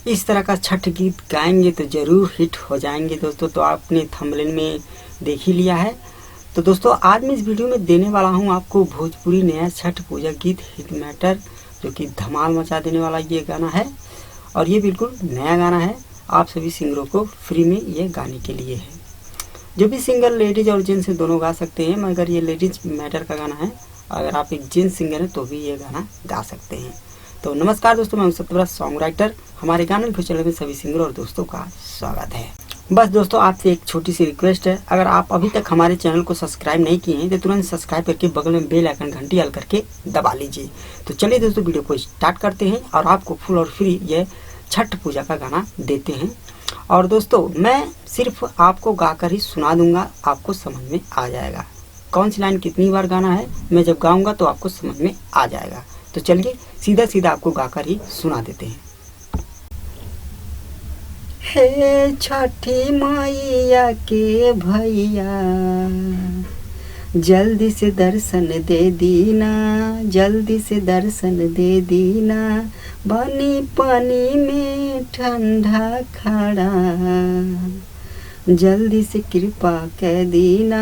इस तरह का छठ गीत गाएंगे तो ज़रूर हिट हो जाएंगे दोस्तों। तो आपने थंबनेल में देख ही लिया है। तो दोस्तों आज मैं इस वीडियो में देने वाला हूं आपको भोजपुरी नया छठ पूजा गीत हिट मैटर, जो कि धमाल मचा देने वाला ये गाना है। और ये बिल्कुल नया गाना है, आप सभी सिंगरों को फ्री में ये गाने के लिए है। जो भी सिंगर लेडीज और जेंट्स दोनों गा सकते हैं, मगर ये लेडीज मैटर का गाना है। अगर आप एक जेंट्स सिंगर हैं तो भी ये गाना गा सकते हैं। तो नमस्कार दोस्तों, मैं हूं सत्यव्रत सॉन्ग राइटर। हमारे गाने के चैनल में सभी सिंगर और दोस्तों का स्वागत है। बस दोस्तों आपसे एक छोटी सी रिक्वेस्ट है, अगर आप अभी तक हमारे चैनल को सब्सक्राइब नहीं किए हैं तो तुरंत सब्सक्राइब करके बगल में बेल आइकन घंटी ऑल करके दबा लीजिए। तो चलिए दोस्तों वीडियो को स्टार्ट करते हैं और आपको फुल और फ्री ये छठ पूजा का गाना देते हैं। और दोस्तों मैं सिर्फ आपको गाकर ही सुना दूंगा, आपको समझ में आ जाएगा कौन सी लाइन कितनी बार गाना है। मैं जब गाऊंगा तो आपको समझ में आ जाएगा। तो चलिए सीधा सीधा आपको गाकर ही सुना देते हैं। हे छठी मैया के भैया, जल्दी से दर्शन दे दीना, जल्दी से दर्शन दे दीना, पानी पानी में ठंडा खड़ा, जल्दी से कृपा कर दीना,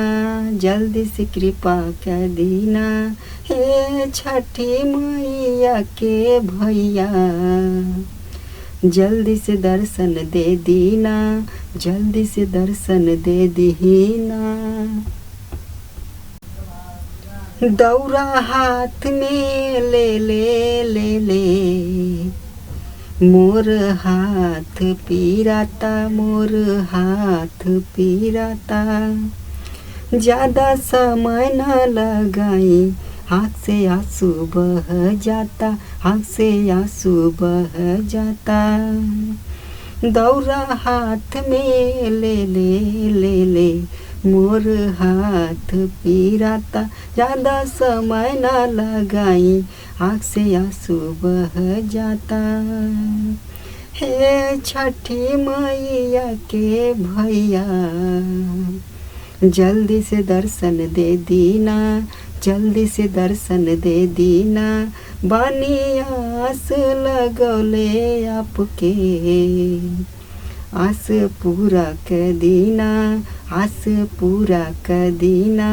जल्दी से कृपा कर दीना, हे छठी मैया के भैया, जल्दी से दर्शन दे दीना, जल्दी से दर्शन दे दीना। दौरा हाथ में ले ले ले ले, मोर हाथ पीराता, मोर हाथ पीराता, ज़्यादा समय न लगाई, आँख से आंसू बह जाता, आँख से आंसू बह जाता, दौरा हाथ में ले ले ले ले, मोर हाथ पीराता, ज़्यादा समय न लगाई, आँख से आंसू बह जाता, हे छठी मैया के भैया, जल्दी से दर्शन दे दीना, जल्दी से दर्शन दे दीना, बानी आस लगौले आपके, आस पूरा कर दीना, आस पूरा कर दीना,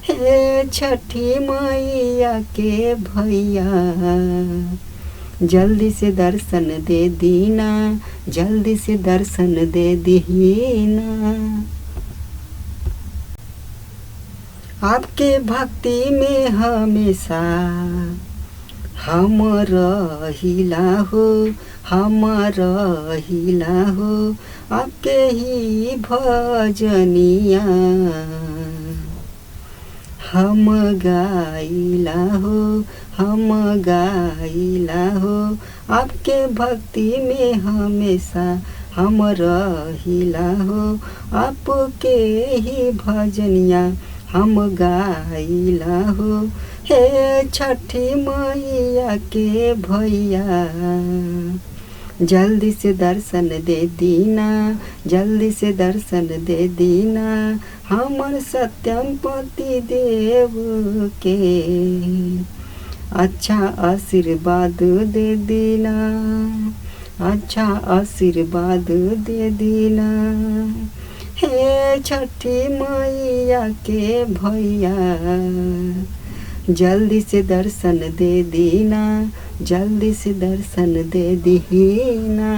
हे छठी मैया के भैया, जल्दी से दर्शन दे दीना, जल्दी से दर्शन दे दीना। आपके भक्ति में हमेशा हम रहिला हो, हम रहिला हो, आपके ही भजनिया हम गाइला हो, हम गाइला हो, आपके भक्ति में हमेशा हम रहिला हो, आपके ही भजनिया हम गाइला हो, हे छठी मैया के भैया, जल्दी से दर्शन दे दीना, जल्दी से दर्शन दे दीना, हमर सत्यम पति देव के अच्छा आशीर्वाद दे दीना, अच्छा आशीर्वाद दे दीना, हे छठी मैया के भैया, जल्दी से दर्शन दे दीना, जल्दी से दर्शन दे दीना।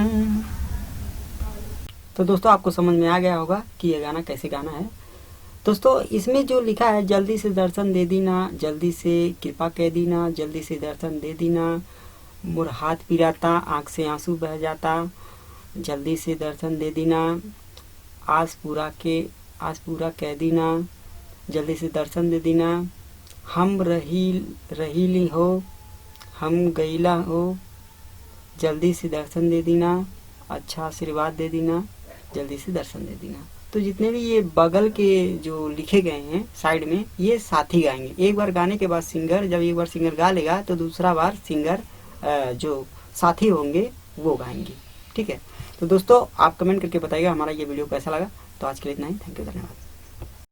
तो दोस्तों आपको समझ में आ गया होगा कि ये गाना कैसे गाना है। दोस्तों इसमें जो लिखा है, जल्दी से दर्शन दे दीना, जल्दी से कृपा कह दीना, जल्दी से दर्शन दे दीना, मोर हाथ पिराता, आँख से आंसू बह जाता, जल्दी से दर्शन दे दीना, आस पूरा कह दीना, जल्दी से दर्शन दे दीना, हम रहीली हो, हम गईला हो, जल्दी से दर्शन दे दीना, अच्छा आशीर्वाद दे दीना, जल्दी से दर्शन दे दीना। तो जितने भी ये बगल के जो लिखे गए हैं साइड में, ये साथी गाएंगे। एक बार गाने के बाद सिंगर, जब एक बार सिंगर गा लेगा तो दूसरा बार सिंगर जो साथी होंगे वो गाएंगे। ठीक है। तो दोस्तों आप कमेंट करके बताइएगा हमारा ये वीडियो कैसा लगा। तो आज के लिए इतना ही। थैंक यू, धन्यवाद।